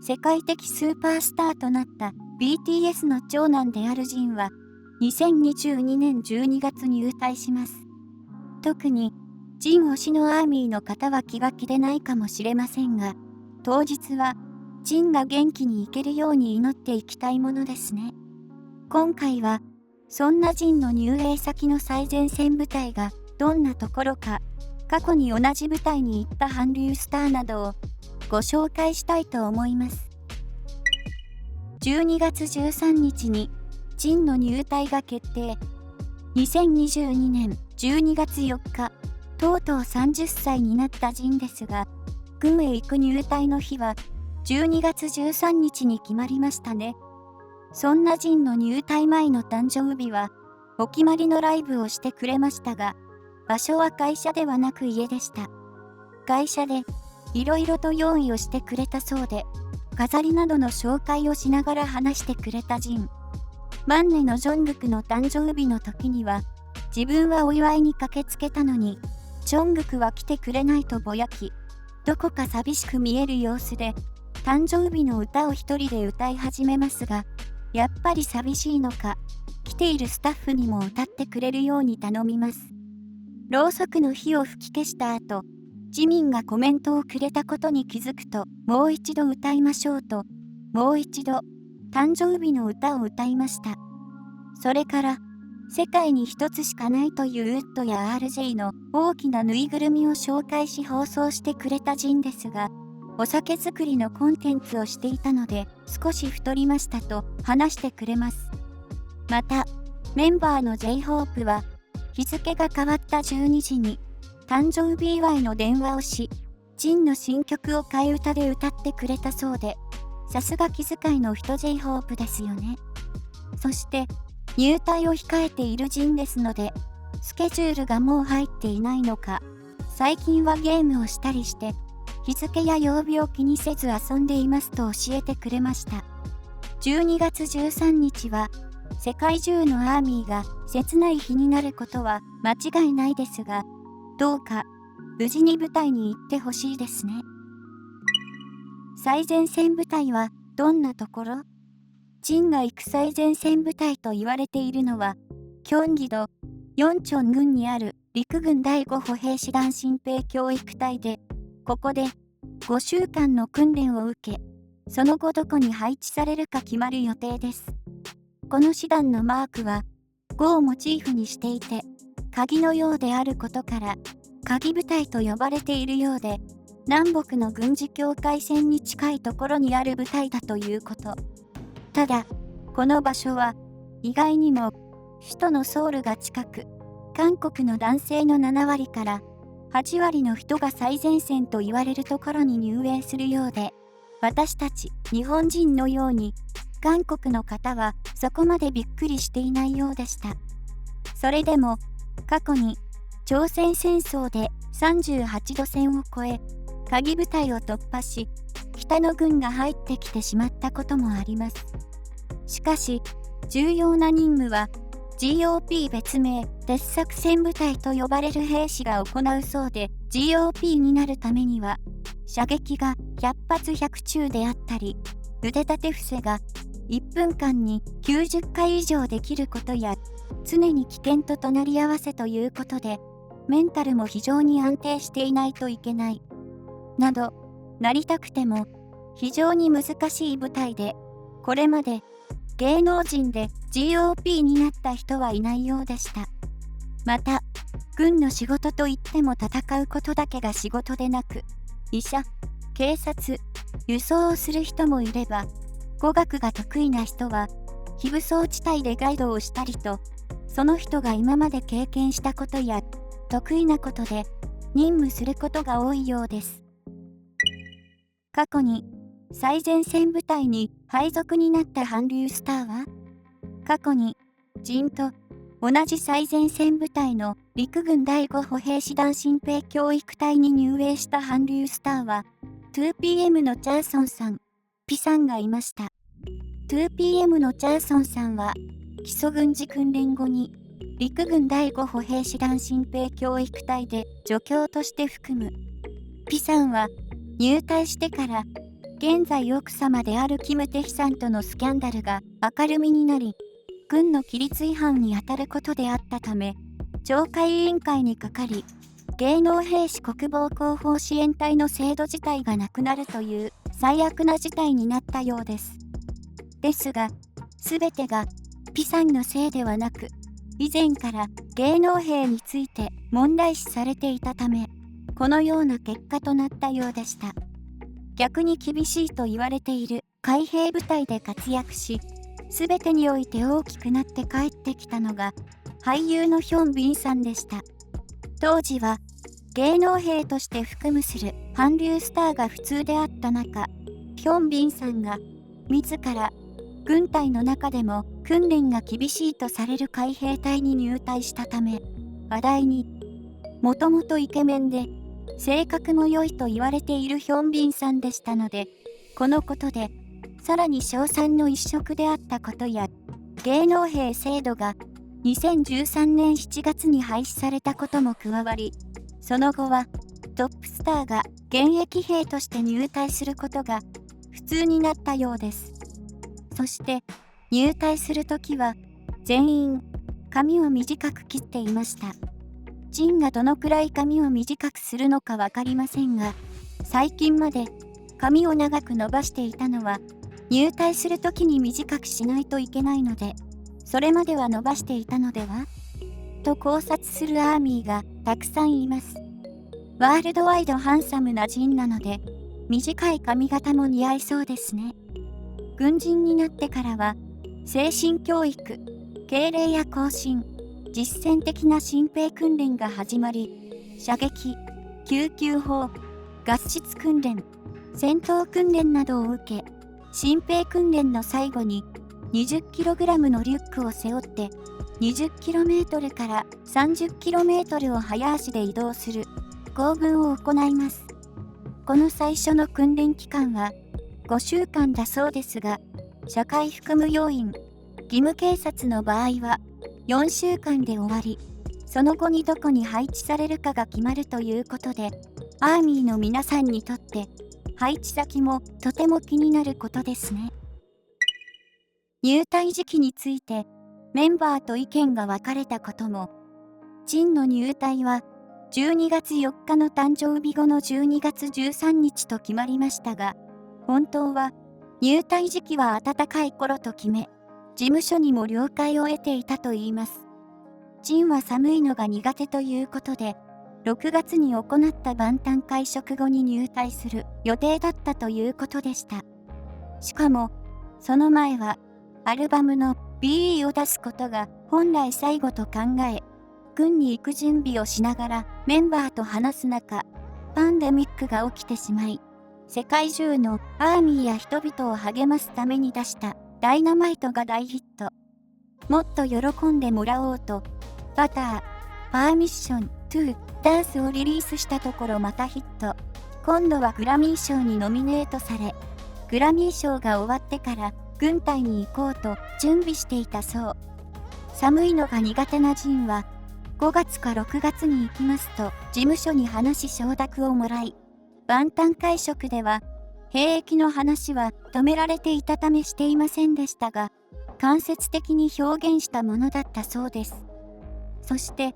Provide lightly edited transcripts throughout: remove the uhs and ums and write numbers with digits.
世界的スーパースターとなった BTS の長男であるジンは2022年12月に入隊します。特にジン推しのアーミーの方は気が気でないかもしれませんが、当日はジンが元気に行けるように祈っていきたいものですね。今回はそんなジンの入営先の最前線部隊がどんなところか、過去に同じ部隊に行った韓流スターなどをご紹介したいと思います。12月13日にジンの入隊が決定。2022年12月4日、とうとう30歳になったジンですが、軍へ行く入隊の日は12月13日に決まりましたね。そんなジンの入隊前の誕生日は、お決まりのライブをしてくれましたが、場所は会社ではなく家でした。会社でいろいろと用意をしてくれたそうで、飾りなどの紹介をしながら話してくれたジン。万年のジョングクの誕生日の時には、自分はお祝いに駆けつけたのに、ジョングクは来てくれないとぼやき、どこか寂しく見える様子で、誕生日の歌を一人で歌い始めますが、やっぱり寂しいのか、来ているスタッフにも歌ってくれるように頼みます。ろうそくの火を吹き消した後、ジミンがコメントをくれたことに気づくと、もう一度歌いましょうと、もう一度、誕生日の歌を歌いました。それから、世界に一つしかないというウッドや RJ の大きなぬいぐるみを紹介し放送してくれたジンですが、お酒作りのコンテンツをしていたので少し太りましたと話してくれます。また、メンバーの J-Hope は日付が変わった12時に誕生日祝いの電話をし、ジンの新曲を替え歌で歌ってくれたそうで、さすが気遣いの人 J-Hope ですよね。そして、入隊を控えているジンですので、スケジュールがもう入っていないのか、最近はゲームをしたりして、日付や曜日を気にせず遊んでいますと教えてくれました。12月13日は、世界中のアーミーが切ない日になることは間違いないですが、どうか無事に部隊に行ってほしいですね。最前線部隊はどんなところ？ジンが行く最前線部隊と言われているのは、キョンギ道、ヨンチョン郡にある陸軍第5歩兵師団新兵教育隊で、ここで5週間の訓練を受け、その後どこに配置されるか決まる予定です。この師団のマークは5をモチーフにしていて、鍵のようであることから、鍵部隊と呼ばれているようで、南北の軍事境界線に近いところにある部隊だということ。ただ、この場所は意外にも首都のソウルが近く、韓国の男性の7割から8割の人が最前線と言われるところに入営するようで、私たち日本人のように韓国の方はそこまでびっくりしていないようでした。それでも過去に朝鮮戦争で38度線を越え、鍵部隊を突破し、北の軍が入ってきてしまったこともあります。しかし、重要な任務は GOP 別名鉄作戦部隊と呼ばれる兵士が行うそうで、 GOP になるためには射撃が100発100中であったり、腕立て伏せが1分間に90回以上できることや、常に危険と隣り合わせということで、メンタルも非常に安定していないといけないなど、なりたくても非常に難しい部隊で、これまで芸能人で GOP になった人はいないようでした。また、軍の仕事といっても戦うことだけが仕事でなく、医者、警察、輸送をする人もいれば、語学が得意な人は非武装地帯でガイドをしたりと、その人が今まで経験したことや得意なことで任務することが多いようです。過去に最前線部隊に配属になった韓流スターは、過去にジンと同じ最前線部隊の陸軍第5歩兵師団新兵教育隊に入営した韓流スターは 2PM のチャーソンさん、ピさんがいました。 2PM のチャーソンさんは基礎軍事訓練後に陸軍第5歩兵師団新兵教育隊で助教として含む。ピさんは入隊してから現在奥様であるキム・テヒさんとのスキャンダルが明るみになり、軍の規律違反にあたることであったため、懲戒委員会にかかり、芸能兵士国防広報支援隊の制度自体がなくなるという最悪な事態になったようです。ですが、すべてがピさんのせいではなく、以前から芸能兵について問題視されていたため、このような結果となったようでした。逆に厳しいと言われている海兵部隊で活躍し、すべてにおいて大きくなって帰ってきたのが俳優のヒョンビンさんでした。当時は芸能兵として服務する韓流スターが普通であった中、ヒョンビンさんが自ら軍隊の中でも訓練が厳しいとされる海兵隊に入隊したため話題に、もともとイケメンで性格も良いと言われているヒョンビンさんでしたので、このことでさらに称賛の一色であったことや、芸能兵制度が2013年7月に廃止されたことも加わり、その後はトップスターが現役兵として入隊することが普通になったようです。そして入隊するときは全員髪を短く切っていました。ジンがどのくらい髪を短くするのかわかりませんが、最近まで髪を長く伸ばしていたのは入隊するときに短くしないといけないので、それまでは伸ばしていたのではと考察するアーミーがたくさんいます。ワールドワイドハンサムなジンなので、短い髪型も似合いそうですね。軍人になってからは、精神教育、敬礼や行進、実践的な新兵訓練が始まり、射撃、救急砲、合室訓練、戦闘訓練などを受け、新兵訓練の最後に 20kg のリュックを背負って 20km から 30km を早足で移動する行軍を行います。この最初の訓練期間は5週間だそうですが、社会服務要員、義務警察の場合は4週間で終わり、その後にどこに配置されるかが決まるということで、アーミーの皆さんにとって配置先もとても気になることですね。入隊時期についてメンバーと意見が分かれたことも、ジンの入隊は12月4日の誕生日後の12月13日と決まりましたが、本当は入隊時期は暖かい頃と決め、事務所にも了解を得ていたといいます。ジンは寒いのが苦手ということで、6月に行った万端会食後に入隊する予定だったということでした。しかも、その前は、アルバムの BE を出すことが本来最後と考え、軍に行く準備をしながらメンバーと話す中、パンデミックが起きてしまい、世界中のアーミーや人々を励ますために出したダイナマイトが大ヒット。もっと喜んでもらおうと、バター、パーミッション、トゥー、ダンスをリリースしたところまたヒット。今度はグラミー賞にノミネートされ、グラミー賞が終わってから軍隊に行こうと準備していたそう。寒いのが苦手なジンは、5月か6月に行きますと事務所に話し承諾をもらい、万端会食では兵役の話は止められていたためしていませんでしたが、間接的に表現したものだったそうです。そして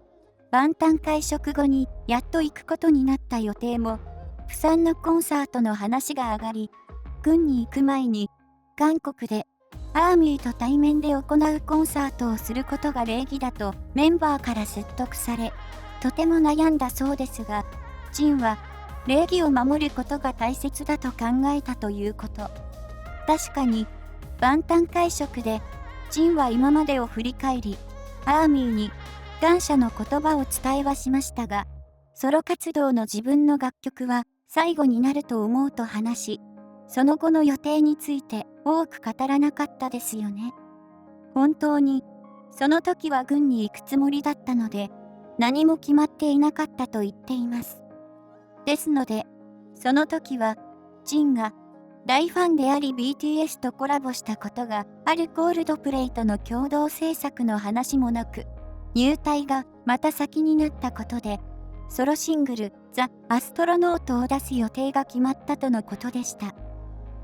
万端会食後にやっと行くことになった予定も、プサンのコンサートの話が上がり、軍に行く前に韓国でアーミーと対面で行うコンサートをすることが礼儀だとメンバーから説得され、とても悩んだそうですが、ジンは礼儀を守ることが大切だと考えたということ。確かに万端会食でジンは今までを振り返り、アーミーに感謝の言葉を伝えはしましたが、ソロ活動の自分の楽曲は最後になると思うと話し、その後の予定について多く語らなかったですよね。本当にその時は軍に行くつもりだったので、何も決まっていなかったと言っています。ですので、その時はジンが大ファンであり BTS とコラボしたことがあるコールドプレイとの共同制作の話もなく、入隊がまた先になったことで、ソロシングルザ・アストロノートを出す予定が決まったとのことでした。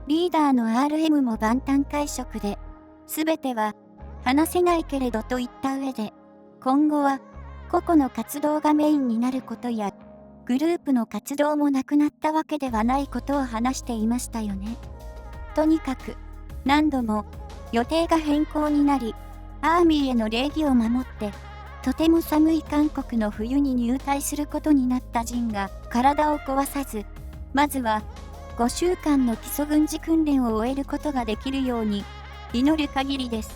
リーダーの RM も万端会食で、すべては話せないけれどと言った上で、今後は個々の活動がメインになることや、グループの活動もなくなったわけではないことを話していましたよね。とにかく、何度も予定が変更になり、アーミーへの礼儀を守って、とても寒い韓国の冬に入隊することになったジンが体を壊さず、まずは5週間の基礎軍事訓練を終えることができるように祈る限りです。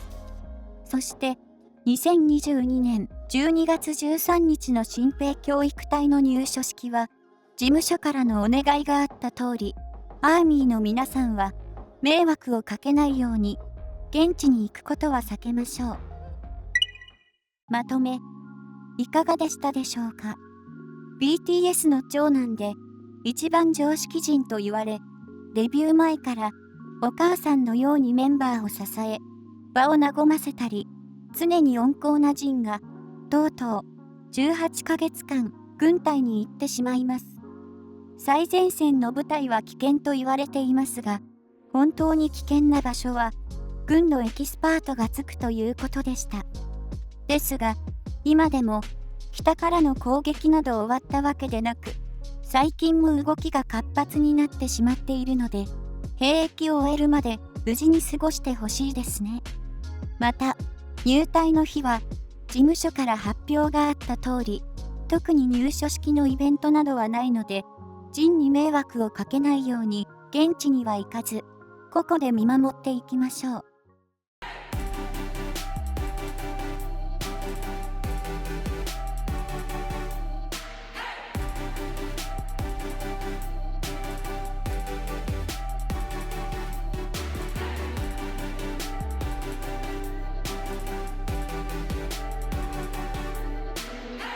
そして、2022年12月13日の新兵教育隊の入所式は、事務所からのお願いがあった通り、アーミーの皆さんは迷惑をかけないように、現地に行くことは避けましょう。まとめ、いかがでしたでしょうか。 BTS の長男で一番常識人と言われ、デビュー前からお母さんのようにメンバーを支え、場を和ませたり、常に温厚なジンが、とうとう18ヶ月間軍隊に行ってしまいます。最前線の部隊は危険と言われていますが、本当に危険な場所は軍のエキスパートがつくということでした。ですが、今でも北からの攻撃など終わったわけでなく、最近も動きが活発になってしまっているので、兵役を終えるまで無事に過ごしてほしいですね。また、入隊の日は事務所から発表があった通り、特に入所式のイベントなどはないので、ジンに迷惑をかけないように現地には行かず、個々で見守っていきましょう。